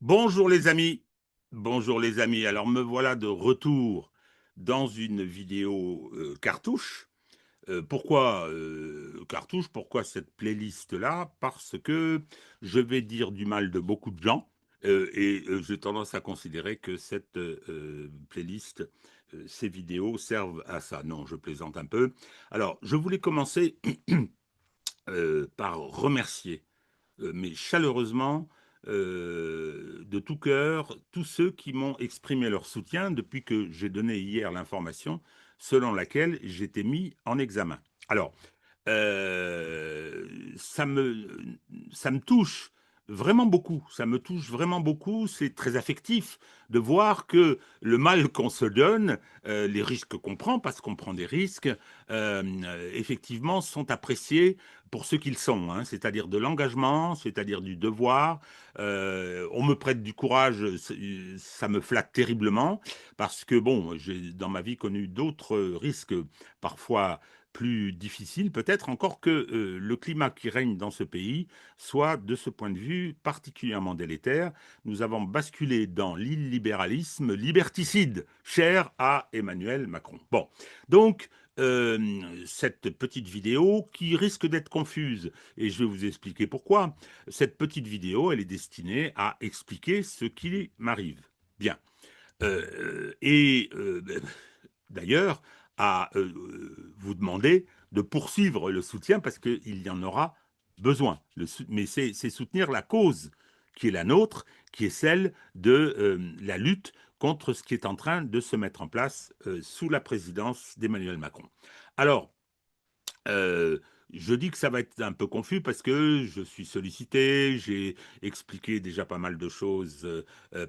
Bonjour les amis, bonjour les amis. Alors me voilà de retour dans une vidéo cartouche. Pourquoi cartouche? Pourquoi cette playlist-là? Parce que je vais dire du mal de beaucoup de gens et j'ai tendance à considérer que cette playlist, ces vidéos servent à ça. Non, je plaisante un peu. Alors, je voulais commencer par remercier mais chaleureusement, de tout cœur, tous ceux qui m'ont exprimé leur soutien depuis que j'ai donné hier l'information selon laquelle j'étais mis en examen. Alors, euh, ça, me, ça me touche vraiment beaucoup. Ça me touche vraiment beaucoup. C'est très affectif de voir que le mal qu'on se donne, les risques qu'on prend, parce qu'on prend des risques, effectivement, sont appréciés pour ce qu'ils sont, hein, c'est-à-dire de l'engagement, c'est-à-dire du devoir. On me prête du courage, ça me flatte terriblement, parce que, bon, j'ai dans ma vie connu d'autres risques, parfois plus difficile, peut-être encore que le climat qui règne dans ce pays soit, de ce point de vue, particulièrement délétère. Nous avons basculé dans l'illibéralisme liberticide, cher à Emmanuel Macron. Bon, donc, cette petite vidéo qui risque d'être confuse, et je vais vous expliquer pourquoi. Cette petite vidéo, elle est destinée à expliquer ce qui m'arrive. Bien. Et d'ailleurs à vous demander de poursuivre le soutien parce qu'il y en aura besoin. Mais c'est soutenir la cause qui est la nôtre, qui est celle de la lutte contre ce qui est en train de se mettre en place sous la présidence d'Emmanuel Macron. Alors, euh, je dis que ça va être un peu confus parce que je suis sollicité, j'ai expliqué déjà pas mal de choses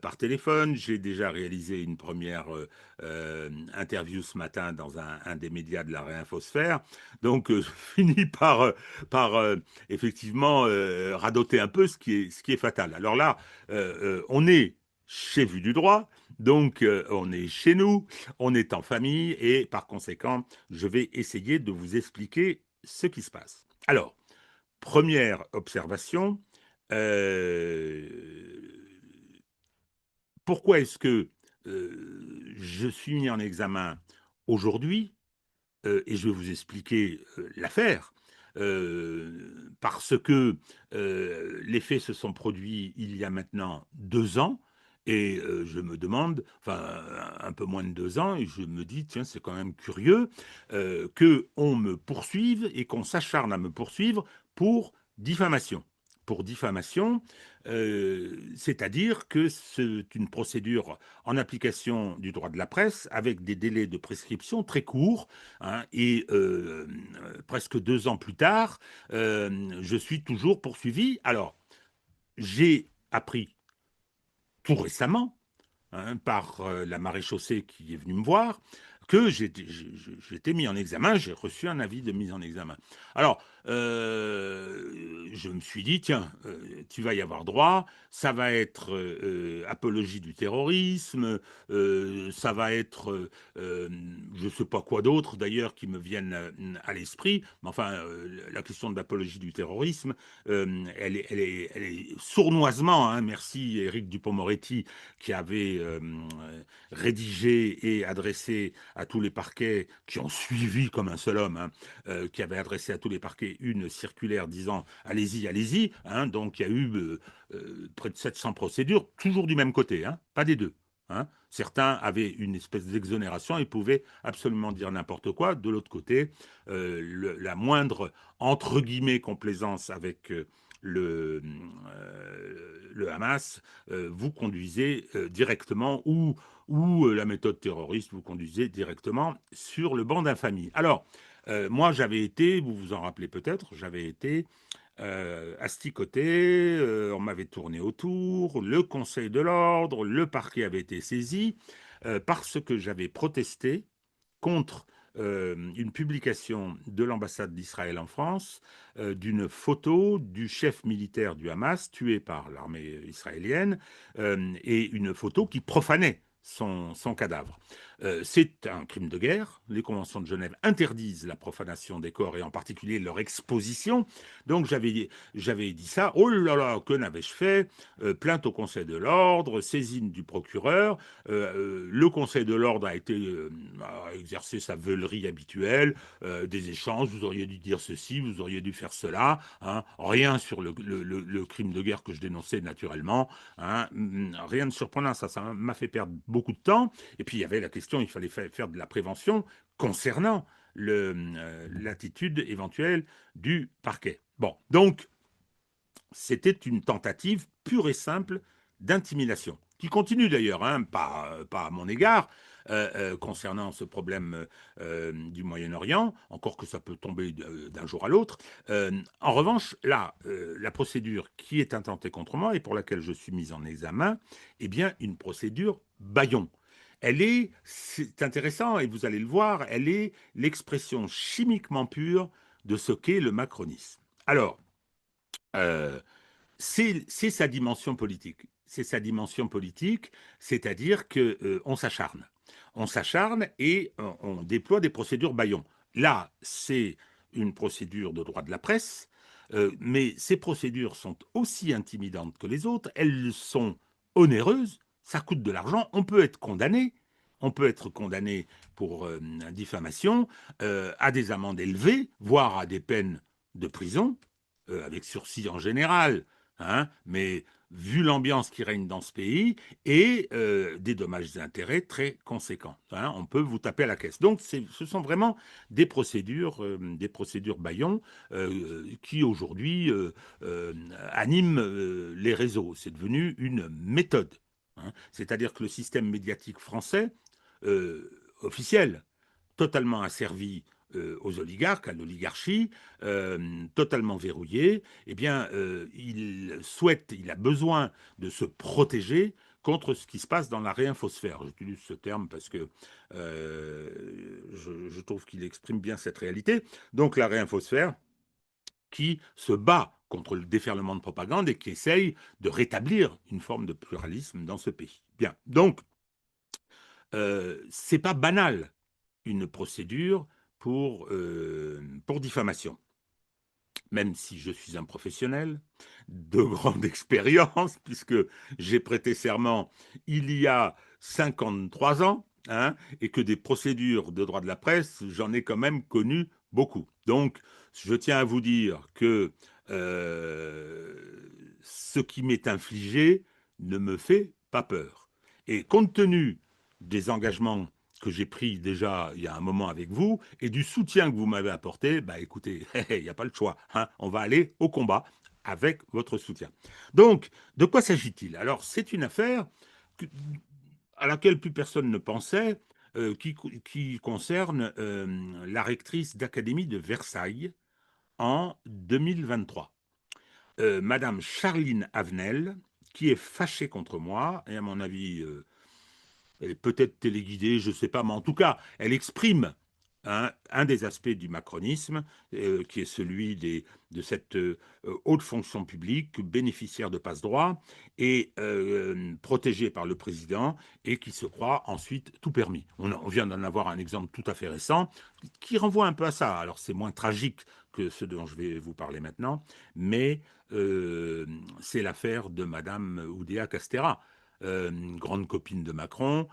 par téléphone, j'ai déjà réalisé une première interview ce matin dans un des médias de la réinfosphère, donc je finis par effectivement radoter un peu ce qui est fatal. Alors là, on est chez Vu du droit, donc on est chez nous, on est en famille et par conséquent, je vais essayer de vous expliquer ce qui se passe. Alors, première observation, euh, pourquoi est-ce que je suis mis en examen aujourd'hui et je vais vous expliquer l'affaire. Parce que les faits se sont produits il y a maintenant 2 ans et je me demande, enfin un peu moins de 2 ans, et je me dis, tiens, c'est quand même curieux qu'on me poursuive et qu'on s'acharne à me poursuivre pour diffamation. Pour diffamation, c'est-à-dire que c'est une procédure en application du droit de la presse avec des délais de prescription très courts, hein, et presque 2 ans plus tard, je suis toujours poursuivi. Alors, j'ai appris tout récemment, hein, par la maréchaussée qui est venue me voir, que j'étais mis en examen, j'ai reçu un avis de mise en examen. Alors, je me suis dit, tiens, tu vas y avoir droit, ça va être apologie du terrorisme, ça va être, je ne sais pas quoi d'autre d'ailleurs qui me viennent à l'esprit, mais enfin, la question de l'apologie du terrorisme, elle est sournoisement, hein, merci Éric Dupond-Moretti, qui avait rédigé et adressé à tous les parquets, qui ont suivi comme un seul homme, hein, qui avait adressé à tous les parquets une circulaire disant allez-y, allez-y. Hein, donc il y a eu près de 700 procédures, toujours du même côté, hein, pas des deux. Hein. Certains avaient une espèce d'exonération et pouvaient absolument dire n'importe quoi. De l'autre côté, la moindre, entre guillemets, complaisance avec le Hamas vous conduisez directement, ou la méthode terroriste vous conduisez directement sur le banc d'infamie. Alors, moi, j'avais été, vous vous en rappelez peut-être, j'avais été asticoté, on m'avait tourné autour, le Conseil de l'ordre, le parquet avait été saisi, parce que j'avais protesté contre une publication de l'ambassade d'Israël en France d'une photo du chef militaire du Hamas tué par l'armée israélienne et une photo qui profanait son cadavre. C'est un crime de guerre. Les conventions de Genève interdisent la profanation des corps et en particulier leur exposition. Donc j'avais dit ça. Oh là là, que n'avais-je fait? Plainte au Conseil de l'ordre, saisine du procureur. Le Conseil de l'ordre a exercé sa veulerie habituelle, des échanges. Vous auriez dû dire ceci, vous auriez dû faire cela. Hein. Rien sur le crime de guerre que je dénonçais naturellement. Hein. Rien de surprenant. Ça m'a fait perdre beaucoup de temps. Et puis il y avait la question, il fallait faire de la prévention concernant l'attitude éventuelle du parquet. Bon, donc c'était une tentative pure et simple d'intimidation, qui continue d'ailleurs, hein, pas à mon égard, concernant ce problème du Moyen-Orient, encore que ça peut tomber d'un jour à l'autre. En revanche, là, la procédure qui est intentée contre moi et pour laquelle je suis mis en examen, est bien une procédure bâillon. C'est intéressant, et vous allez le voir, elle est l'expression chimiquement pure de ce qu'est le macronisme. Alors, euh, c'est sa dimension politique. C'est sa dimension politique, c'est-à-dire que on s'acharne. On s'acharne et on déploie des procédures bâillons. Là, c'est une procédure de droit de la presse, mais ces procédures sont aussi intimidantes que les autres. Elles sont onéreuses, ça coûte de l'argent. On peut être condamné. On peut être condamné pour diffamation à des amendes élevées, voire à des peines de prison, avec sursis en général, hein, mais vu l'ambiance qui règne dans ce pays, et des dommages et intérêts très conséquents. Hein, on peut vous taper à la caisse. Donc, ce sont vraiment des procédures bâillons qui aujourd'hui animent les réseaux. C'est devenu une méthode. Hein. C'est-à-dire que le système médiatique français, officiel, totalement asservi aux oligarques, à l'oligarchie, totalement verrouillé, eh bien, il a besoin de se protéger contre ce qui se passe dans la réinfosphère. J'utilise ce terme parce que je trouve qu'il exprime bien cette réalité. Donc la réinfosphère qui se bat contre le déferlement de propagande et qui essaye de rétablir une forme de pluralisme dans ce pays. Bien, donc c'est pas banal une procédure pour diffamation. Même si je suis un professionnel de grande expérience, puisque j'ai prêté serment il y a 53 ans, hein, et que des procédures de droit de la presse, j'en ai quand même connu beaucoup. Donc, je tiens à vous dire que ce qui m'est infligé ne me fait pas peur. Et compte tenu des engagements que j'ai pris déjà il y a un moment avec vous et du soutien que vous m'avez apporté, bah écoutez, il n'y a pas le choix. Hein, on va aller au combat avec votre soutien. Donc, de quoi s'agit-il? Alors, c'est une affaire à laquelle plus personne ne pensait, qui concerne la rectrice d'académie de Versailles en 2023. Madame Charline Avenel, qui est fâchée contre moi, et à mon avis, elle est peut-être téléguidée, je ne sais pas, mais en tout cas, elle exprime un des aspects du macronisme, qui est celui de cette haute fonction publique, bénéficiaire de passe-droit, et protégée par le président, et qui se croit ensuite tout permis. On vient d'en avoir un exemple tout à fait récent, qui renvoie un peu à ça. Alors c'est moins tragique que ce dont je vais vous parler maintenant, mais c'est l'affaire de Madame Oudéa Castéra, grande copine de Macron,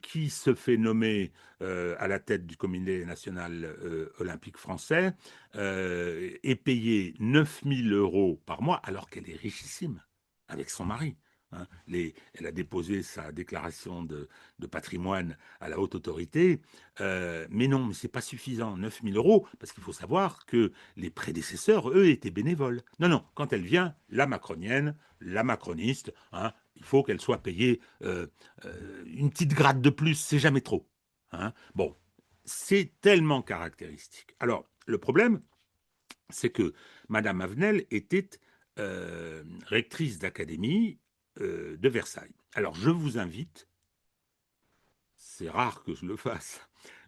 qui se fait nommer à la tête du Comité national olympique français, est payée 9 000 euros par mois, alors qu'elle est richissime avec son mari. Hein. Elle a déposé sa déclaration de patrimoine à la haute autorité, mais non, mais c'est pas suffisant, 9 000 euros, parce qu'il faut savoir que les prédécesseurs, eux, étaient bénévoles. Non, non, quand elle vient, la macronienne, la macroniste, hein, il faut qu'elle soit payée une petite grade de plus, c'est jamais trop. Hein. Bon, c'est tellement caractéristique. Alors, le problème, c'est que Madame Avenel était rectrice d'académie de Versailles. Alors, je vous invite, c'est rare que je le fasse,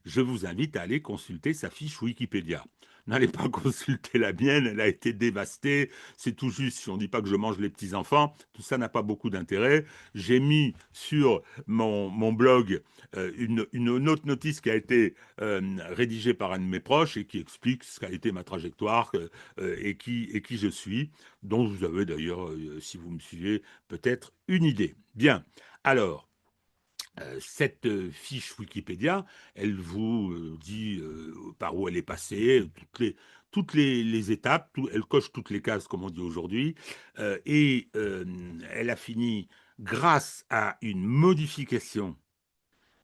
je vous invite à aller consulter sa fiche Wikipédia. N'allez pas consulter la mienne, elle a été dévastée, c'est tout juste, si on ne dit pas que je mange les petits-enfants, tout ça n'a pas beaucoup d'intérêt. J'ai mis sur mon blog une autre notice qui a été rédigée par un de mes proches et qui explique ce qu'a été ma trajectoire et qui je suis, dont vous avez d'ailleurs, si vous me suivez, peut-être une idée. Bien, alors, cette fiche Wikipédia, elle vous dit par où elle est passée, toutes les étapes, elle coche toutes les cases, comme on dit aujourd'hui, et elle a fini, grâce à une modification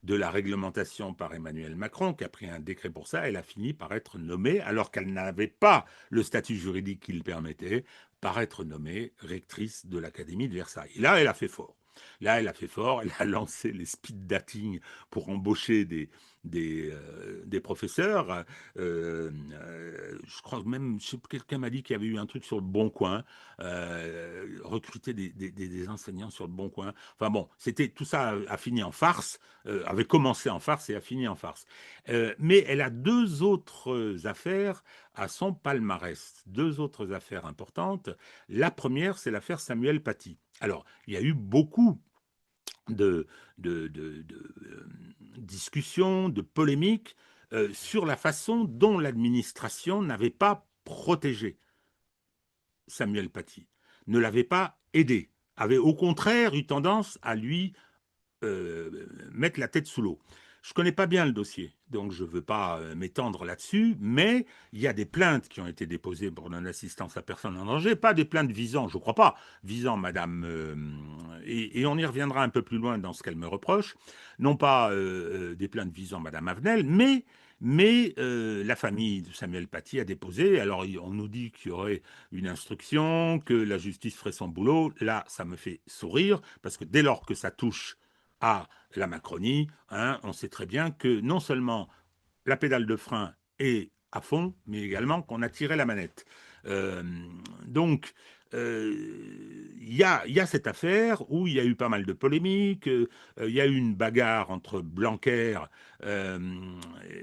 de la réglementation par Emmanuel Macron, qui a pris un décret pour ça, elle a fini par être nommée, alors qu'elle n'avait pas le statut juridique qui le permettait, par être nommée rectrice de l'Académie de Versailles. Et là, elle a fait fort. Là, elle a fait fort, elle a lancé les speed dating pour embaucher des professeurs. Je crois même, quelqu'un m'a dit qu'il y avait eu un truc sur le Bon Coin, recruter des enseignants sur le Bon Coin. Enfin bon, tout ça a fini en farce, avait commencé en farce et a fini en farce. Mais elle a deux autres affaires à son palmarès, deux autres affaires importantes. La première, c'est l'affaire Samuel Paty. Alors, il y a eu beaucoup de, discussions, de polémiques sur la façon dont l'administration n'avait pas protégé Samuel Paty, ne l'avait pas aidé, avait au contraire eu tendance à lui mettre la tête sous l'eau. Je ne connais pas bien le dossier, donc je ne veux pas m'étendre là-dessus, mais il y a des plaintes qui ont été déposées pour non-assistance à personne en danger, pas des plaintes visant, je ne crois pas, visant Madame, et on y reviendra un peu plus loin dans ce qu'elle me reproche, non pas des plaintes visant Madame Avenel, mais la famille de Samuel Paty a déposé. Alors on nous dit qu'il y aurait une instruction, que la justice ferait son boulot. Là, ça me fait sourire, parce que dès lors que ça touche à la Macronie, hein, on sait très bien que non seulement la pédale de frein est à fond, mais également qu'on a tiré la manette. Euh, donc, il y a cette affaire où il y a eu pas mal de polémiques, il y a eu une bagarre entre Blanquer euh,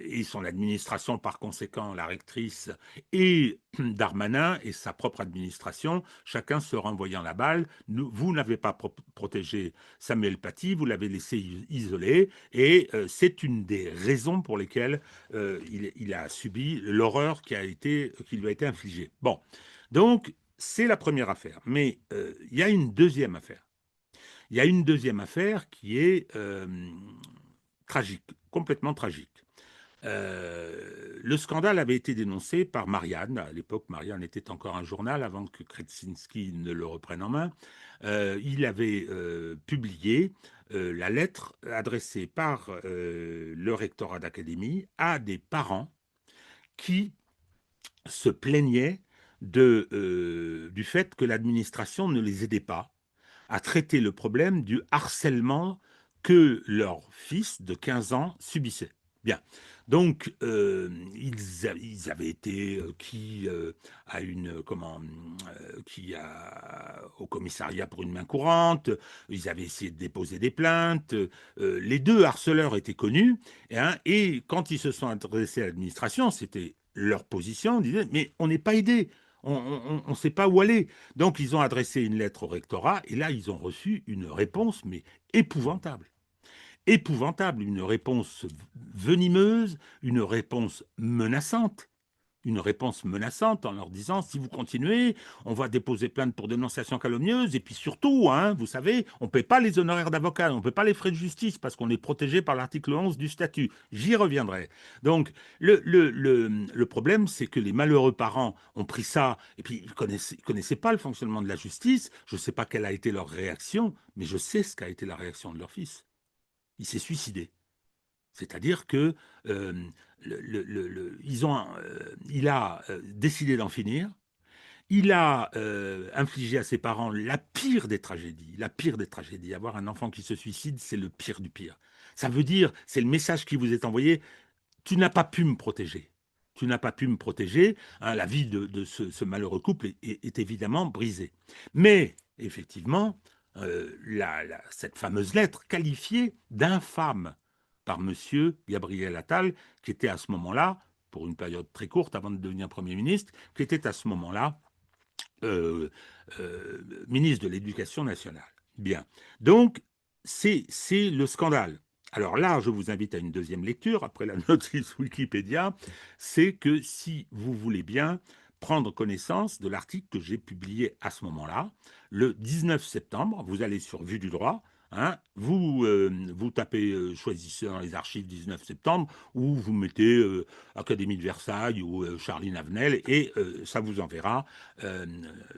et son administration, par conséquent la rectrice, et Darmanin et sa propre administration, chacun se renvoyant la balle. Vous n'avez pas protégé Samuel Paty, vous l'avez laissé isolé, et c'est une des raisons pour lesquelles il a subi l'horreur qui lui a été infligée. Bon, donc c'est la première affaire. Mais il y a une deuxième affaire. Il y a une deuxième affaire qui est tragique, complètement tragique. Le scandale avait été dénoncé par Marianne. À l'époque, Marianne était encore un journal avant que Kretinsky ne le reprenne en main. Il avait publié la lettre adressée par le rectorat d'académie à des parents qui se plaignaient du fait que l'administration ne les aidait pas à traiter le problème du harcèlement que leur fils de 15 ans subissait. Bien. Donc, ils avaient été au commissariat pour une main courante. Ils avaient essayé de déposer des plaintes. Les deux harceleurs étaient connus, hein, et quand ils se sont adressés à l'administration, c'était leur position. Ils disaient mais on n'est pas aidé. On ne sait pas où aller. Donc, ils ont adressé une lettre au rectorat et là, ils ont reçu une réponse, mais épouvantable. Épouvantable, une réponse venimeuse, une réponse menaçante. Une réponse menaçante en leur disant si vous continuez, on va déposer plainte pour dénonciation calomnieuse et puis surtout, hein, vous savez, on ne paie pas les honoraires d'avocat, on ne paie pas les frais de justice parce qu'on est protégé par l'article 11 du statut. J'y reviendrai. Donc, le problème, c'est que les malheureux parents ont pris ça et puis ils ne connaissaient pas le fonctionnement de la justice. Je ne sais pas quelle a été leur réaction, mais je sais ce qu'a été la réaction de leur fils. Il s'est suicidé. C'est-à-dire que il a décidé d'en finir. Il a infligé à ses parents la pire des tragédies. La pire des tragédies. Avoir un enfant qui se suicide, c'est le pire du pire. Ça veut dire, c'est le message qui vous est envoyé, tu n'as pas pu me protéger. Tu n'as pas pu me protéger. Hein, la vie de ce malheureux couple est évidemment brisée. Mais, effectivement, cette fameuse lettre qualifiée d'infâme par monsieur Gabriel Attal, qui était à ce moment-là, pour une période très courte avant de devenir Premier ministre, qui était à ce moment-là euh, ministre de l'Éducation nationale. Bien. Donc, c'est le scandale. Alors là, je vous invite à une deuxième lecture, après la notice Wikipédia, c'est que si vous voulez bien prendre connaissance de l'article que j'ai publié à ce moment-là, le 19 septembre, vous allez sur Vue du droit, hein, vous tapez, choisissez dans les archives 19 septembre, ou vous mettez Académie de Versailles ou Charline Avenel, et ça vous enverra euh,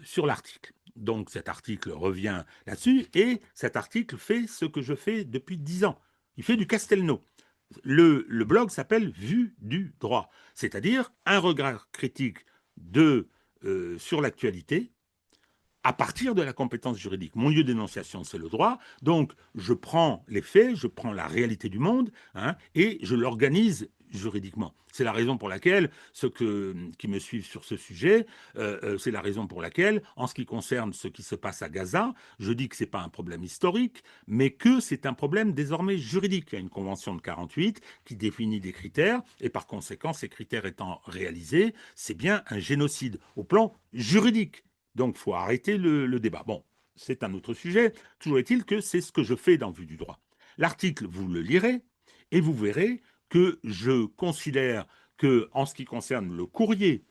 sur l'article. Donc cet article revient là-dessus, et cet article fait ce que je fais depuis 10 ans. Il fait du Castelnau. Le blog s'appelle Vue du droit, c'est-à-dire un regard critique sur l'actualité, à partir de la compétence juridique. Mon lieu d'énonciation, c'est le droit. Donc, je prends les faits, je prends la réalité du monde, hein, et je l'organise juridiquement. C'est la raison pour laquelle, ceux qui me suivent sur ce sujet, c'est la raison pour laquelle, en ce qui concerne ce qui se passe à Gaza, je dis que ce n'est pas un problème historique, mais que c'est un problème désormais juridique. Il y a une convention de 48 qui définit des critères, et par conséquent, ces critères étant réalisés, c'est bien un génocide au plan juridique. Donc, il faut arrêter le débat. Bon, c'est un autre sujet. Toujours est-il que c'est ce que je fais dans Vue du droit. L'article, vous le lirez et vous verrez que je considère que, en ce qui concerne le courrier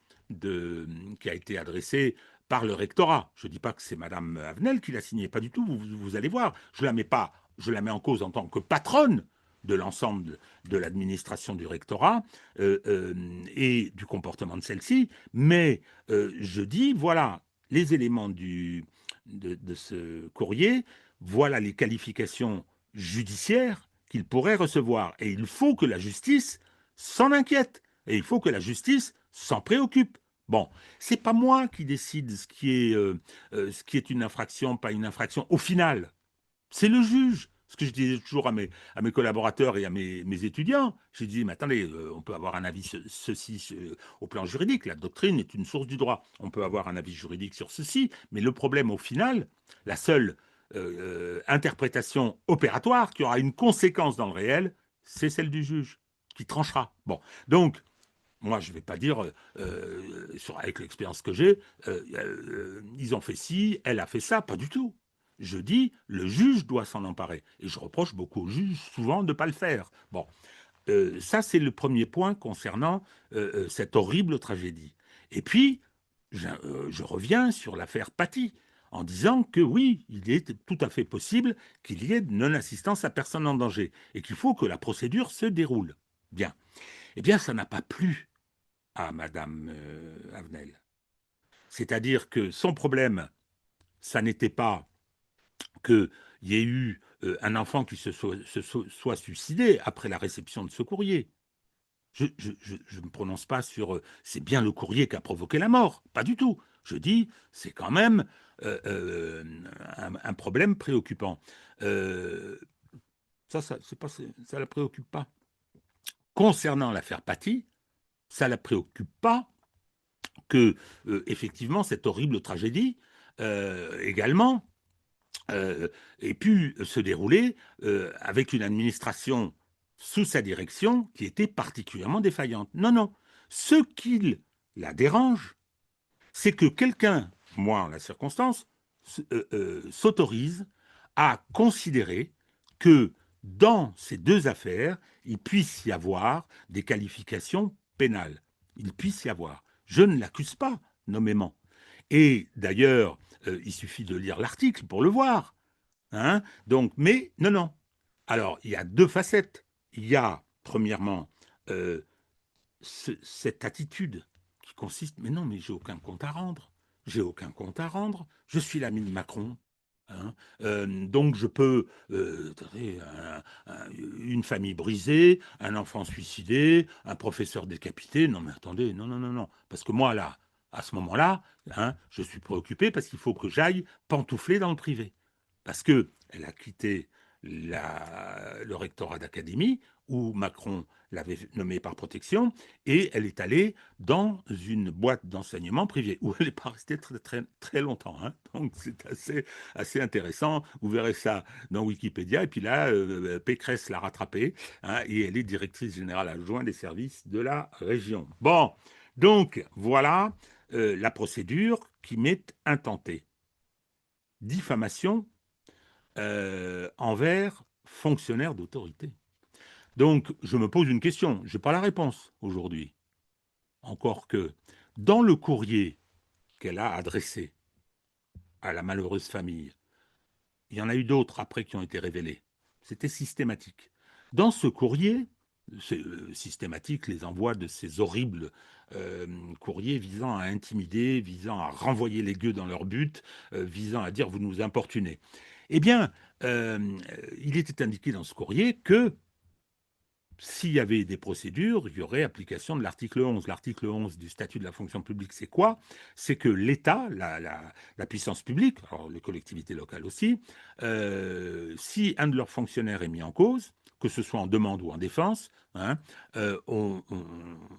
qui a été adressé par le rectorat, je ne dis pas que c'est Madame Avenel qui l'a signé, pas du tout, vous allez voir. Je la mets pas, je la mets en cause en tant que patronne de l'ensemble de l'administration du rectorat et du comportement de celle-ci, mais je dis, voilà, les éléments de ce courrier, voilà les qualifications judiciaires qu'il pourrait recevoir. Et il faut que la justice s'en inquiète. Et il faut que la justice s'en préoccupe. Bon, c'est pas moi qui décide ce qui est une infraction, pas une infraction. Au final, c'est le juge. Ce que je dis toujours à mes collaborateurs et à mes étudiants, je dis, mais attendez, on peut avoir un avis au plan juridique, la doctrine est une source du droit, on peut avoir un avis juridique sur ceci, mais le problème au final, la seule interprétation opératoire qui aura une conséquence dans le réel, c'est celle du juge, qui tranchera. Bon, donc, moi, je ne vais pas dire, avec l'expérience que j'ai, ils ont fait ci, elle a fait ça, pas du tout. Je dis, le juge doit s'en emparer. Et je reproche beaucoup aux juges, souvent, de ne pas le faire. Bon, ça, c'est le premier point concernant cette horrible tragédie. Et puis, je reviens sur l'affaire Paty, en disant que oui, il est tout à fait possible qu'il y ait de non-assistance à personne en danger, et qu'il faut que la procédure se déroule. Bien. Eh bien, ça n'a pas plu à Madame Avenel. C'est-à-dire que son problème, ça n'était pas qu'il y ait eu un enfant qui soit suicidé après la réception de ce courrier. Je ne me prononce pas sur c'est bien le courrier qui a provoqué la mort. Pas du tout. Je dis c'est quand même un problème préoccupant. Euh, ça la préoccupe pas. Concernant l'affaire Paty, ça la préoccupe pas que, effectivement, cette horrible tragédie également ait pu se dérouler avec une administration sous sa direction qui était particulièrement défaillante. Non, non. Ce qui la dérange, c'est que quelqu'un, moi en la circonstance, s'autorise à considérer que dans ces deux affaires, il puisse y avoir des qualifications pénales. Il puisse y avoir. Je ne l'accuse pas nommément. Et d'ailleurs, il suffit de lire l'article pour le voir. Hein. Donc, mais non, non. Alors, il y a deux facettes. Il y a, premièrement, euh, cette attitude qui consiste, mais non, mais j'ai aucun compte à rendre. J'ai aucun compte à rendre. Je suis l'ami de Macron. Hein. Donc je peux, attendez, une famille brisée, un enfant suicidé, un professeur décapité. Non mais attendez, non, non, non, non. Parce que moi là, à ce moment-là, hein, je suis préoccupé parce qu'il faut que j'aille pantoufler dans le privé. Parce que elle a quitté le rectorat d'académie, où Macron l'avait nommée par protection, et elle est allée dans une boîte d'enseignement privé, où elle n'est pas restée très, très, très longtemps. Hein. Donc c'est assez intéressant. Vous verrez ça dans Wikipédia. Et puis là, Pécresse l'a rattrapée, hein, et elle est directrice générale adjointe des services de la région. Bon, donc voilà la procédure qui m'est intentée. Diffamation envers fonctionnaires d'autorité. Donc, je me pose une question. Je n'ai pas la réponse aujourd'hui. Encore que, dans le courrier qu'elle a adressé à la malheureuse famille, il y en a eu d'autres après qui ont été révélés. C'était systématique. Dans ce courrier, c'est systématique, les envois de ces horribles courriers visant à intimider, visant à renvoyer les gueux dans leur but, visant à dire vous nous importunez. Eh bien, il était indiqué dans ce courrier que s'il y avait des procédures, il y aurait application de l'article 11. L'article 11 du statut de la fonction publique, c'est quoi? C'est que l'État, la puissance publique, alors les collectivités locales aussi, si un de leurs fonctionnaires est mis en cause, que ce soit en demande ou en défense, hein,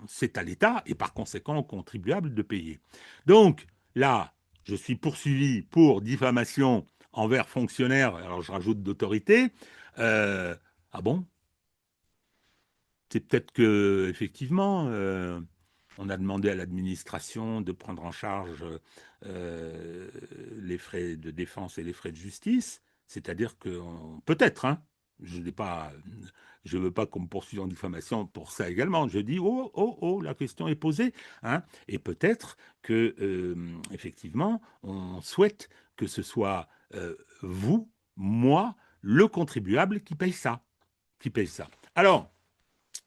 c'est à l'État et par conséquent au contribuable de payer. Donc là, je suis poursuivi pour diffamation envers fonctionnaires, alors je rajoute d'autorité. Ah bon? C'est peut-être que effectivement, on a demandé à l'administration de prendre en charge les frais de défense et les frais de justice. C'est-à-dire que peut-être, hein, je n'ai pas, je veux pas qu'on me poursuive en diffamation pour ça également. Je dis oh oh oh, la question est posée, hein, et peut-être que effectivement, on souhaite que ce soit vous, moi, le contribuable qui paye ça, qui paye ça. Alors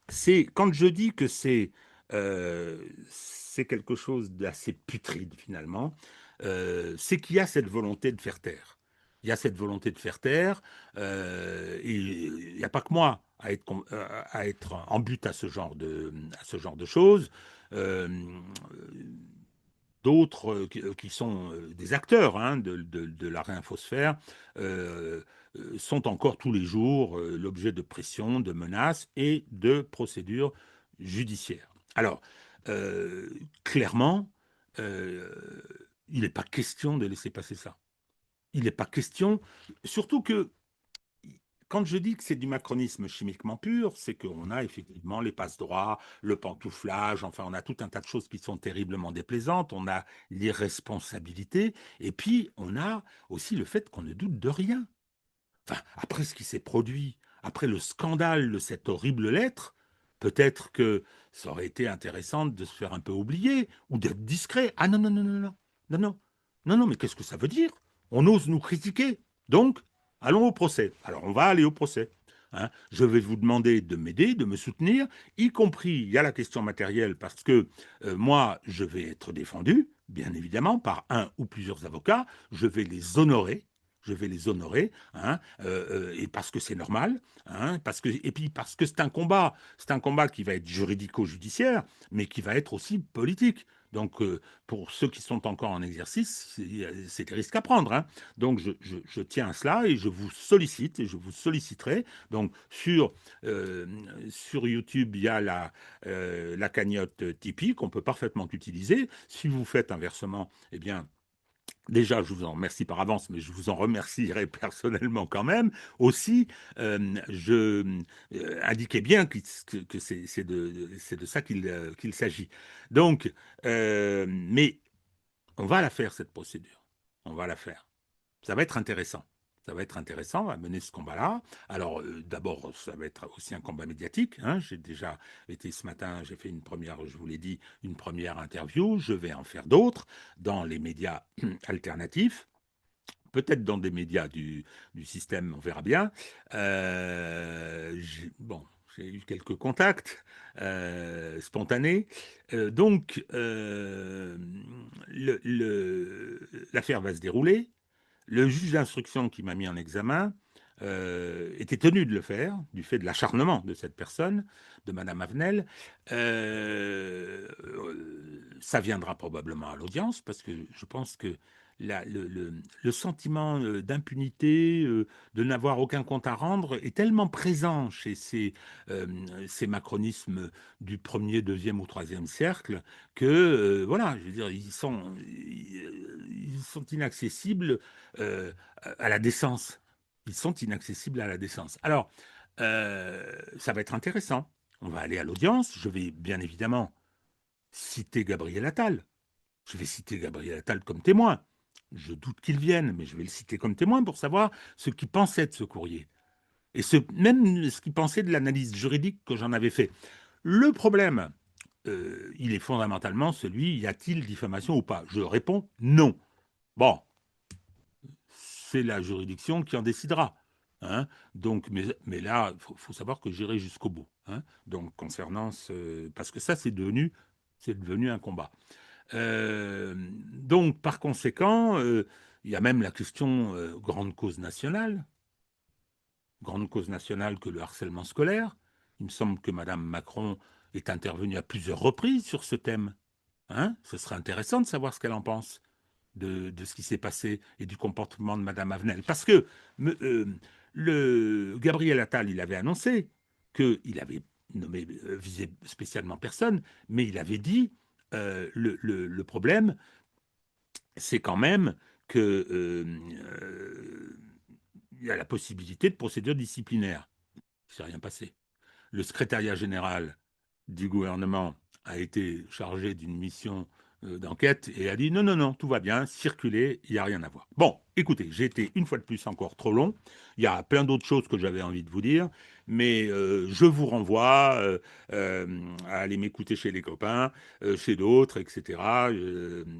c'est quand je dis que c'est quelque chose d'assez putride finalement, c'est qu'il y a cette volonté de faire taire. Il y a cette volonté de faire taire, et il n'y a pas que moi à être en but à ce genre de choses. Euh, D'autres qui sont des acteurs hein, de la réinfosphère sont encore tous les jours l'objet de pressions, de menaces et de procédures judiciaires. Alors, clairement, euh, il n'est pas question de laisser passer ça. Il n'est pas question, surtout que quand je dis que c'est du macronisme chimiquement pur, c'est qu'on a effectivement les passe-droits, le pantouflage, enfin on a tout un tas de choses qui sont terriblement déplaisantes, on a l'irresponsabilité, et puis on a aussi le fait qu'on ne doute de rien. Enfin, après ce qui s'est produit, après le scandale de cette horrible lettre, peut-être que ça aurait été intéressant de se faire un peu oublier ou d'être discret. Ah non, non, non, non, non, non, non, non, non, mais qu'est-ce que ça veut dire? On ose nous critiquer. Donc, allons au procès. Alors, on va aller au procès. Hein. Je vais vous demander de m'aider, de me soutenir, y compris, il y a la question matérielle, parce que moi, je vais être défendu, bien évidemment, par un ou plusieurs avocats. Je vais les honorer, hein, et parce que c'est normal, hein, et puis parce que c'est un combat qui va être juridico-judiciaire, mais qui va être aussi politique. Donc, pour ceux qui sont encore en exercice, c'est des risques à prendre. Hein. Donc, je tiens à cela et je vous sollicite et je vous solliciterai. Donc, sur YouTube, il y a la cagnotte Tipeee qu'on peut parfaitement utiliser. Si vous faites un versement, eh bien, déjà, je vous en remercie par avance, mais je vous en remercierai personnellement quand même. Aussi, je indiquais bien que c'est de ça qu'il s'agit. Donc, mais on va la faire, cette procédure. On va la faire. Ça va être intéressant. Ça va être intéressant à mener ce combat-là. Alors, d'abord, ça va être aussi un combat médiatique. Hein. J'ai déjà été ce matin, j'ai fait une première, je vous l'ai dit, une première interview. Je vais en faire d'autres dans les médias alternatifs, peut-être dans des médias du système, on verra bien. Bon, j'ai eu quelques contacts spontanés. Donc, l'affaire va se dérouler. Le juge d'instruction qui m'a mis en examen était tenu de le faire, du fait de l'acharnement de cette personne, de Madame Avenel. Ça viendra probablement à l'audience, parce que je pense que le sentiment d'impunité, de n'avoir aucun compte à rendre est tellement présent chez euh, ces macronismes du premier, deuxième ou troisième cercle que, voilà, je veux dire, ils sont inaccessibles euh, à la décence. Ils sont inaccessibles à la décence. Alors, ça va être intéressant. On va aller à l'audience. Je vais bien évidemment citer Gabriel Attal. Je vais citer Gabriel Attal comme témoin. Je doute qu'il vienne, mais je vais le citer comme témoin pour savoir ce qu'il pensait de ce courrier. Et même ce qu'il pensait de l'analyse juridique que j'en avais fait. Le problème, il est fondamentalement celui, y a-t-il diffamation ou pas? Je réponds non. Bon, c'est la juridiction qui en décidera. Hein. Donc, mais là, il faut savoir que j'irai jusqu'au bout. Hein. Donc, concernant parce que ça, c'est devenu un combat. Donc, par conséquent, il y a même la question grande cause nationale que le harcèlement scolaire. Il me semble que Mme Macron est intervenue à plusieurs reprises sur ce thème. Hein. Ce serait intéressant de savoir ce qu'elle en pense de ce qui s'est passé et du comportement de Mme Avenel. Parce que le Gabriel Attal, il avait annoncé qu'il avait visé spécialement personne, mais il avait dit le problème, c'est quand même que il y a la possibilité de procédure disciplinaire. Il ne s'est rien passé. Le secrétariat général du gouvernement a été chargé d'une mission d'enquête et a dit non, non, non, tout va bien, circulez, il n'y a rien à voir. Bon, écoutez, j'ai été une fois de plus encore trop long. Il y a plein d'autres choses que j'avais envie de vous dire, mais je vous renvoie à aller m'écouter chez les copains, chez d'autres, etc.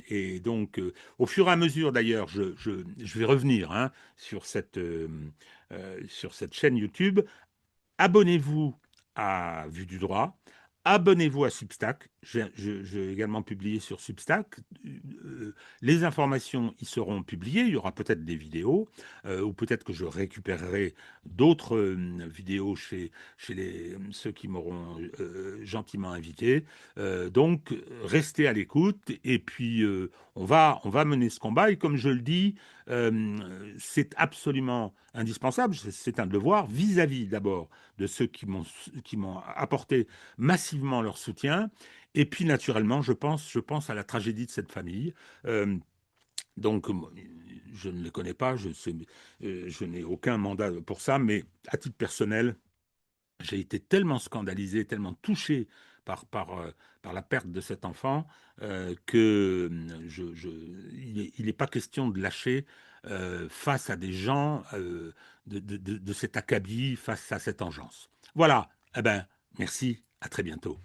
Et donc, au fur et à mesure, d'ailleurs, je vais revenir hein, sur cette chaîne YouTube. Abonnez-vous à Vue du droit. Abonnez-vous à Substack. J'ai également publié sur Substack. Les informations y seront publiées. Il y aura peut-être des vidéos, ou peut-être que je récupérerai d'autres vidéos chez ceux qui m'auront gentiment invité. Donc, restez à l'écoute. Et puis, on va mener ce combat. Et comme je le dis, c'est absolument indispensable. C'est un devoir vis-à-vis d'abord de ceux qui m'ont apporté massivement leur soutien. Et puis, naturellement, je pense à la tragédie de cette famille. Euh, donc, je ne les connais pas, je n'ai aucun mandat pour ça, mais à titre personnel, j'ai été tellement scandalisé, tellement touché par la perte de cet enfant que il n'est pas question de lâcher face à des gens de cet acabit, face à cette engeance. Voilà, eh ben, merci, à très bientôt.